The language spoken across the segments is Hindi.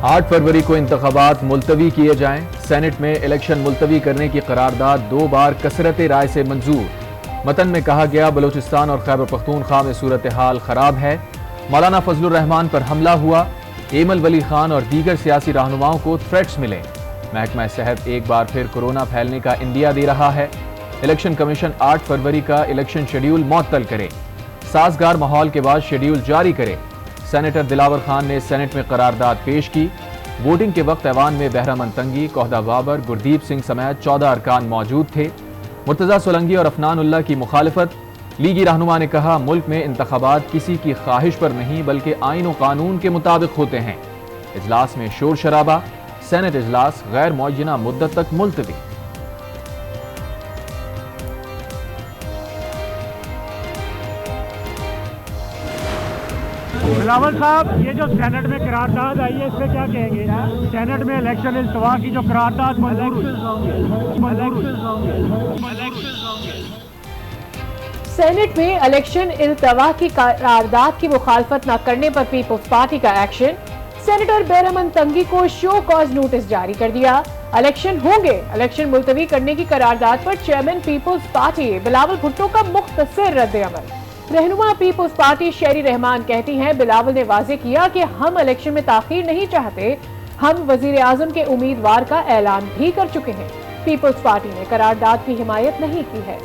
8 फरवरी को इंतखाबात मुलतवी किए जाएं। सेनेट में इलेक्शन मुलतवी करने की करारदाद 2 बार कसरत राय से मंजूर। मतन में कहा गया बलूचिस्तान और खैबर पख्तूनख्वा में सूरत हाल खराब है। मौलाना फजलुर रहमान पर हमला हुआ। एमल वली खान और दीगर सियासी रहनुमाओं को थ्रेट्स मिले। महकमा सेहत एक बार फिर कोरोना फैलने का इंदिया दे रहा है। इलेक्शन कमीशन 8 फरवरी का इलेक्शन शेड्यूल मुअत्तल करे। साजगार माहौल के बाद शेड्यूल जारी करे। सेनेटर दिलावर खान ने सेनेट में करारदाद पेश की। वोटिंग के वक्त ऐवान में बहरामन तंगी, कोहदा बाबर, गुरदीप सिंह समेत 14 अरकान मौजूद थे। मुर्तजा सोलंकी और अफनान उल्लाह की मुखालफत। लीगी रहनुमा ने कहा मुल्क में इंतखाबात किसी की ख्वाहिश पर नहीं बल्कि आइन और कानून के मुताबिक होते हैं। इजलास में शोर शराबा। सेनेट इजलास गैर मुअय्यना मुद्दत तक मुलतवी। बिलावल साहब, ये जो सेनेट में करारदाद आई है इस पे क्या कहेंगे? सेनेट में इलेक्शन इल्तवा की जो करारदाद मंजूर सेनेट में इलेक्शन इल्तवा की करारदाद की मुखालफत न करने पर पीपल्स पार्टी का एक्शन। सेनेटर बहरामन तंगी को शो कॉज नोटिस जारी कर दिया। इलेक्शन होंगे, इलेक्शन मुलतवी करने की करारदाद पर chairman people's party Bilawal Bhutto का मुख्तसर रद्द अमल। रहनुमा पीपल्स पार्टी शेरी रहमान कहती हैं बिलावल ने वाजे किया कि हम इलेक्शन में ताखीर नहीं चाहते। हम वजीर आजम के उम्मीदवार का ऐलान भी कर चुके हैं। पीपल्स पार्टी ने करारदाद की हिमायत नहीं की है।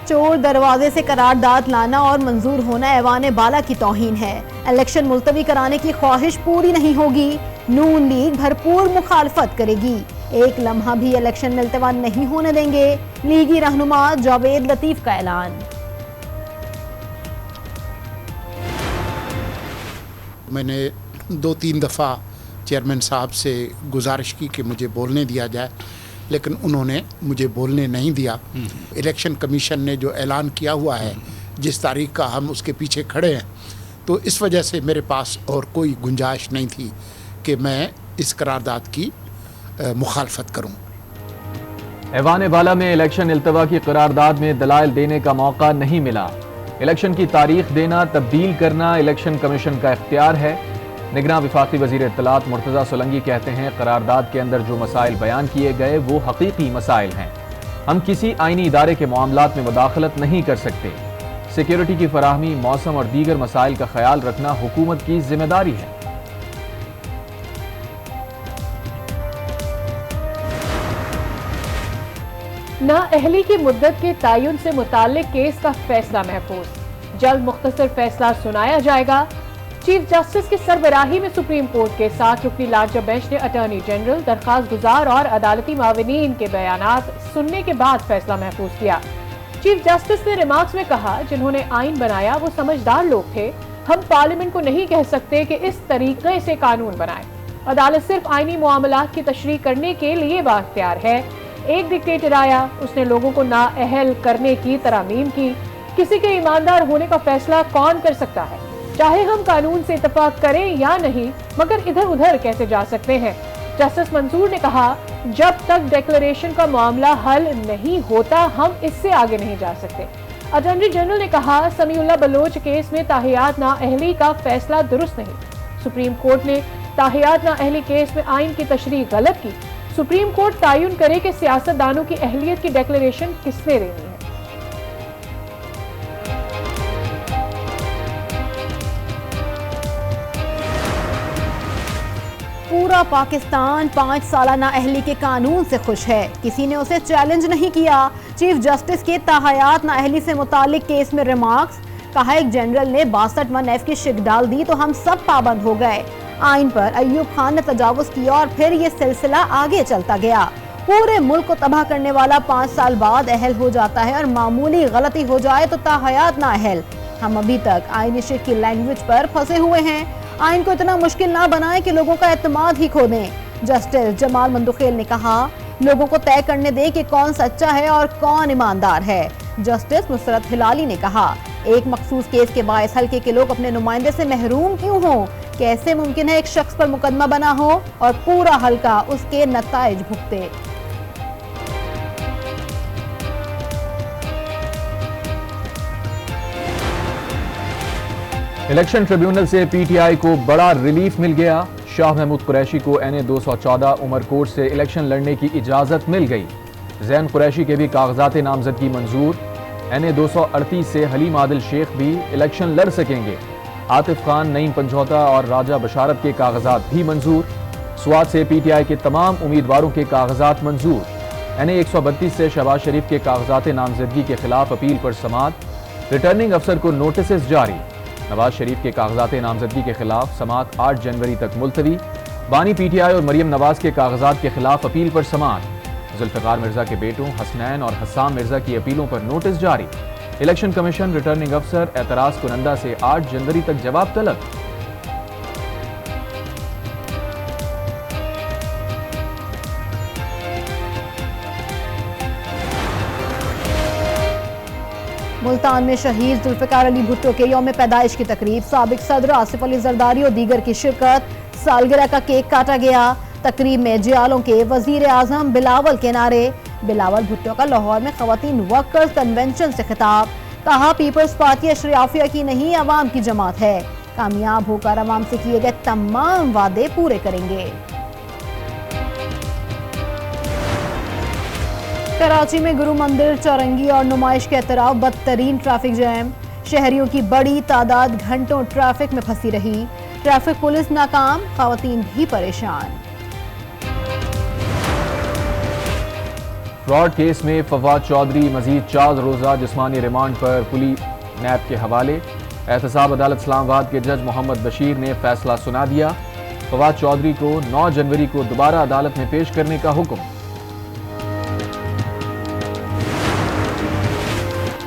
चोर दरवाजे से करारदाद लाना और मंजूर होना ऐवान बाला की तौहीन है। इलेक्शन मुलतवी कराने की ख्वाहिश पूरी नहीं होगी। नून लीग भरपूर मुखालफत करेगी। एक लम्हा भी इलेक्शन में इल्तवा नहीं होने देंगे। लीगी रहनुमा जावेद लतीफ का ऐलान। मैंने 2-3 दफ़ा चेयरमैन साहब से गुजारिश की कि मुझे बोलने दिया जाए, लेकिन उन्होंने मुझे बोलने नहीं दिया। इलेक्शन कमीशन ने जो ऐलान किया हुआ है, जिस तारीख का हम उसके पीछे खड़े हैं, तो इस वजह से मेरे पास और कोई गुंजाइश नहीं थी कि मैं इस करारदाद की मुखालफत करूं। ऐवान बाला में इलेक्शन इल्तवा की करारदाद में दलाइल देने का मौका नहीं मिला। इलेक्शन की तारीख देना, तब्दील करना इलेक्शन कमीशन का इख्तियार है। निगरान वफाकी वजीर इत्तलात मुर्तजा सोलंकी कहते हैं करारदाद के अंदर जो मसाइल बयान किए गए वो हकीकी मसाइल हैं। हम किसी आईनी इदारे के मामलात में मुदाखलत नहीं कर सकते। सिक्योरिटी की फराहमी, मौसम और दीगर मसाइल का ख्याल रखना हुकूमत की जिम्मेदारी है। नाअहली की मुद्दत के तयन से मुताल्लिक केस का फैसला महफूज। जल्द मुख्तसर फैसला सुनाया जाएगा। चीफ जस्टिस की सरबराही में सुप्रीम कोर्ट के 7 रुकनी लार्जर बेंच ने अटॉर्नी जनरल, दरखास्त गुजार और अदालती माविनीन के बयानात सुनने के बाद फैसला महफूज किया। चीफ जस्टिस ने रिमार्क्स में कहा जिन्होंने आइन बनाया वो समझदार लोग थे। हम पार्लियामेंट को नहीं कह सकते कि इस तरीके से कानून बनाए। अदालत सिर्फ आईनी मामलात की तशरीह करने के लिए बाख्तियार है। एक डिक्टेटर आया, उसने लोगों को नाअहल करने की तरमीम की। किसी के ईमानदार होने का फैसला कौन कर सकता है? चाहे हम कानून से इत्तफाक करें या नहीं, मगर इधर उधर कैसे जा सकते हैं? जस्टिस मंसूर ने कहा जब तक डिक्लेरेशन का मामला हल नहीं होता हम इससे आगे नहीं जा सकते। अटॉर्नी जनरल ने कहा समीउल्लाह बलोच केस में ताहियात नाअहली का फैसला दुरुस्त नहीं। सुप्रीम कोर्ट ने ताहियात नाअहली केस में आइन की तशरीह गलत की। सुप्रीम कोर्ट तयन करे कि सियासतदानों की अहलियत की डिक्लेरेशन किसने देनी है। पूरा पाकिस्तान 5 साल नाअहली के कानून से खुश है। किसी ने उसे चैलेंज नहीं किया। चीफ जस्टिस के ताहयात नाअहली से मुतालिक केस में रिमार्क्स। कहा एक जनरल ने 62(1)F की शिक डाल दी तो हम सब पाबंद हो गए। आइन पर अय्यूब खान ने तजावुज किया और फिर ये सिलसिला आगे चलता गया। पूरे मुल्क को तबाह करने वाला 5 साल बाद अहल हो जाता है और मामूली गलती हो जाए तो ताहयात नाअहल। हम अभी तक आईनी शिक की लैंग्वेज पर फंसे हुए हैं। आइन को इतना मुश्किल ना बनाए कि लोगों का एतमाद ही खो दें। जस्टिस जमाल मंदुखेल ने कहा लोगों को तय करने दे कि कौन सच्चा है और कौन ईमानदार है। जस्टिस नुसरत हिलाली ने कहा एक मखसूस केस के बायस हल्के के लोग अपने नुमाइंदे से महरूम क्यों हो? कैसे मुमकिन है एक शख्स पर मुकदमा बना हो और पूरा हल्का उसके नताइज भुगते? इलेक्शन ट्रिब्यूनल से पीटीआई को बड़ा रिलीफ मिल गया। शाह महमूद कुरैशी को NA 214 उमरकोट से इलेक्शन लड़ने की इजाजत मिल गई। जैन कुरैशी के भी कागजात नामजदगी मंजूर। NA 238 से हलीम आदिल शेख भी इलेक्शन लड़ सकेंगे। आतिफ खान, नईम पंजौता और राजा बशारत के कागजात भी मंजूर। स्वात से पीटीआई के तमाम उम्मीदवारों के कागजात मंजूर। NA 132 से शहबाज शरीफ के कागजात नामजदगी के खिलाफ अपील पर समाअत। रिटर्निंग अफसर को नोटिस जारी। नवाज शरीफ के कागजात नामजदगी के खिलाफ समाअत 8 जनवरी तक मुलतवी। बानी पीटीआई और मरियम नवाज के कागजात के खिलाफ अपील पर समाअत। जुल्फिकार मिर्जा के बेटों हसनैन और हसाम मिर्जा की अपीलों पर नोटिस जारी। इलेक्शन कमीशन रिटर्निंग अफसर एतराज कुनंदा से 8 जनवरी तक जवाब तलब। मुल्तान में शहीद जुल्फिकार अली भुट्टो के यौम पैदाइश की तकरीब। साबिक सदर आसिफ अली जरदारी और दीगर की शिरकत। सालगिरह का केक काटा गया। तकरीब में जियालों के वजीर आजम बिलावल के नारे। बिलावल भुट्टो का लाहौर में खवातीन वर्कर्स कन्वेंशन से खिताब। कहा पीपल्स पार्टी अशराफिया की नहीं अवाम की जमात है। कामयाब होकर अवाम से किए गए तमाम वादे पूरे करेंगे। कराची में गुरु मंदिर, चौरंगी और नुमाइश के अतराफ बदतरीन ट्रैफिक जैम। शहरियों की बड़ी तादाद घंटों ट्रैफिक में फंसी रही। ट्रैफिक पुलिस नाकाम, खवातीन भी परेशान। फ्रॉड केस में फवाद चौधरी मजीद 4 रोजा जिस्मानी रिमांड पर पुलिस नैब के हवाले। एहतसाब अदालत इस्लामाबाद के जज मोहम्मद बशीर ने फैसला सुना दिया। फवाद चौधरी को 9 जनवरी को दोबारा अदालत में पेश करने का हुक्म।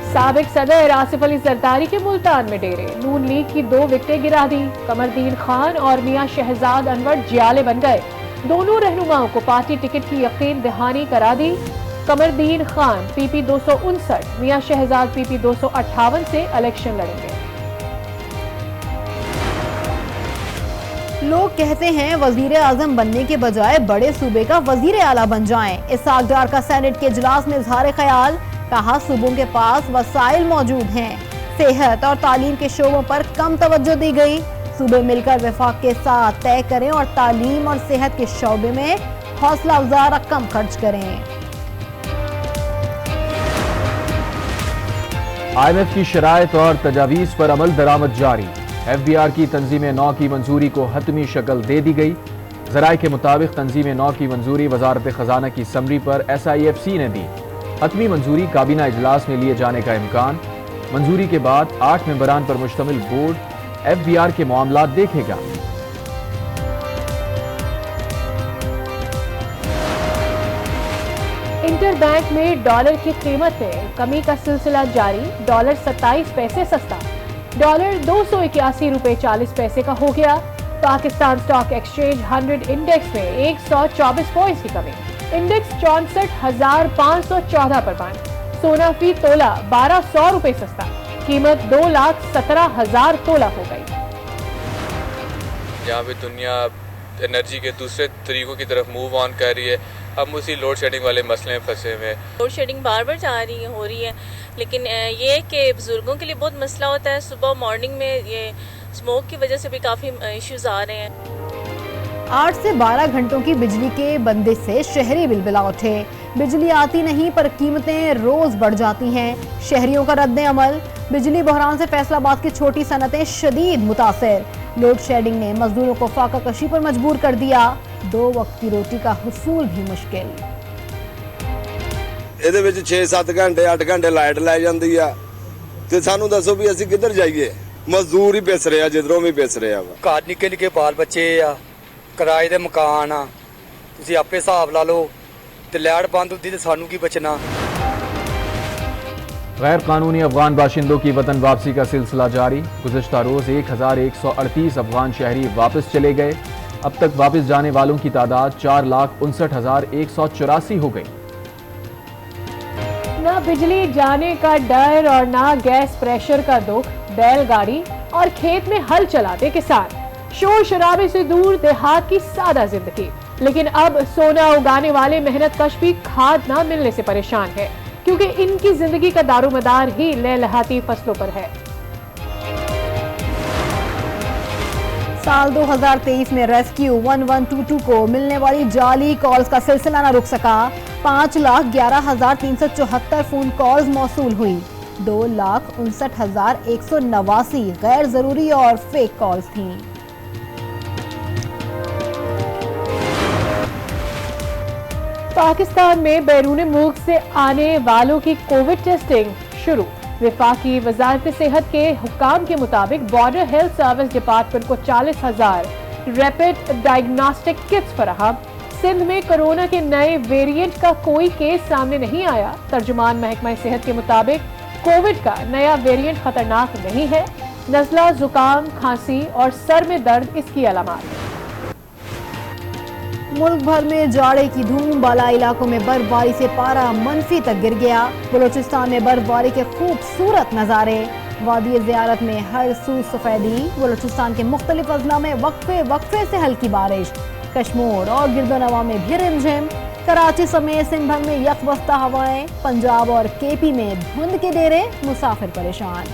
साबिक सदर आसिफ अली जरदारी के मुल्तान में डेरे। नून लीग की 2 विकेटें गिरा दी। कमरदीन खान और मियां शहजाद अनवर जियाले बन गए। दोनों रहनुमाओं को पार्टी टिकट की यकीन दहानी करा दी। कमरदीन खान PP 259, मियां शहजाद PP 258 से इलेक्शन लड़ेंगे। लोग कहते हैं वजीर आजम बनने के बजाय बड़े सूबे का वजीर आला बन जाएं। इसहाक डार का सेनेट के इजलास में इजहार ख्याल। कहा सूबों के पास वसाइल मौजूद हैं। सेहत और तालीम के शोबों पर कम तवज्जो दी गई। सूबे मिलकर वफाक के साथ तय करें और तालीम और सेहत के शोबे में हौसला अफजा रकम खर्च करें। IMF की शराइत और तजावीज़ पर अमल दरामद जारी। FBR की तंजीम 9 की मंजूरी को हतमी शक्ल दे दी गई। ज़राए के मुताबिक तंजीम 9 की मंजूरी वजारत खजाना की समरी पर SIFC ने दी। हतमी मंजूरी काबीना इजलास में लिए जाने का इम्कान। मंजूरी के बाद 8 मेंबरान पर मुश्तमिल बोर्ड FBR के मामलात देखेगा। इंटरबैंक में डॉलर की कीमत में कमी का सिलसिला जारी। डॉलर 27 पैसे सस्ता। डॉलर 281 रुपए 40 पैसे का हो गया। पाकिस्तान स्टॉक एक्सचेंज 100 इंडेक्स में 124 पॉइंट्स की कमी। इंडेक्स 64,514 पर बंद। सोना फी तोला 1200 रुपए सस्ता। कीमत 2,17,000 तोला हो गई। यहाँ पे दुनिया एनर्जी के दूसरे तरीकों की तरफ मूव ऑन कर रही है। हम उसी लोड शेडिंग वाले मसले में फंसे हुए हैं। लोड शेडिंग बार बार हो रही है, लेकिन ये है कि बुजुर्गों के लिए बहुत मसला होता है। सुबह मॉर्निंग में ये स्मोक की वजह से भी काफ़ी इश्यूज आ रहे हैं। 8 से 12 घंटों की बिजली के बंदिश से शहरी बिलबिला उठे। बिजली आती नहीं पर कीमतें रोज बढ़ जाती हैं। शहरियों का रद्द अमल। बिजली बहरान से फैसलाबाद की छोटी सनतें शदीद मुतासिर। लोड शेडिंग ने मजदूरों को फाका कशी पर मजबूर कर दिया। 2 वक्त की रोटी का हुसूल भी मुश्किल। ਇਹਦੇ ਵਿੱਚ 6-7 ਘੰਟੇ 8 ਘੰਟੇ ਲਾਈਟ ਲੈ ਜਾਂਦੀ ਆ ਤੇ ਸਾਨੂੰ ਦੱਸੋ ਵੀ ਅਸੀਂ ਕਿੱਧਰ ਜਾਈਏ। ਮਜ਼ਦੂਰ ਹੀ ਪਿਸ ਰਿਹਾ, ਜਿੱਧਰੋਂ ਵੀ ਪਿਸ ਰਿਹਾ ਵਾ। ਘਰ ਨਿੱਕੇ ਨਿੱਕੇ ਬਾਲ ਬੱਚੇ ਆ, ਕਿਰਾਏ ਦੇ ਮਕਾਨ ਆ, ਤੁਸੀਂ ਆਪੇ ਹਿਸਾਬ ਲਾ ਲਓ ਤੇ ਲਾਈਟ ਬੰਦ ਹੁੰਦੀ ਤੇ ਸਾਨੂੰ ਕੀ ਬਚਣਾ। गैर कानूनी अफगान बाशिंदों की वतन वापसी का सिलसिला जारी। गुज़िश्ता रोज 1138 अफगान शहरी वापस चले गए। अब तक वापस जाने वालों की तादाद 4,59,184 हो गई। ना बिजली जाने का डर और ना गैस प्रेशर का दुख। बैलगाड़ी और खेत में हल चलाते किसान। शोर शराबे से दूर देहात की सादा जिंदगी। लेकिन अब सोना उगाने वाले मेहनत कश भी खाद ना मिलने से परेशान है, क्योंकि इनकी जिंदगी का दारोमदार ही लहलहाती फसलों पर है। साल 2023 में रेस्क्यू 1122 को मिलने वाली जाली कॉल्स का सिलसिला न रुक सका। 5,11,374 फोन कॉल्स मौसूल हुई। 2,59,189 गैर जरूरी और फेक कॉल्स थीं। पाकिस्तान में बैरून मुल्क से आने वालों की कोविड टेस्टिंग शुरू। वफाकी वजारत सेहत के हुक्काम के मुताबिक बॉर्डर हेल्थ सर्विस डिपार्टमेंट को 40,000 रैपिड डायग्नोस्टिक किट्स फराहम। सिंध में कोरोना के नए वेरिएंट का कोई केस सामने नहीं आया। तर्जुमान महकमा सेहत के मुताबिक कोविड का नया वेरिएंट खतरनाक नहीं है। नज़ला, जुकाम, खांसी और सर में दर्द इसकी अलामत। मुल्क भर में जाड़े की धूम, बाला इलाकों में बर्फबारी से पारा मनफी तक गिर गया। बलूचिस्तान में बर्फबारी के खूबसूरत नज़ारे। वादी ज़ियारत में हर सू सफेदी। बलूचिस्तान के मुख्तलिफ अजला में वक्फे से हल्की बारिश। कश्मीर और गिरदोनवा में भी रिमझिम। कराची समेत सिंध भर में यकबस्ता हवाएं। पंजाब और केपी में धुंध के डेरे, मुसाफिर परेशान।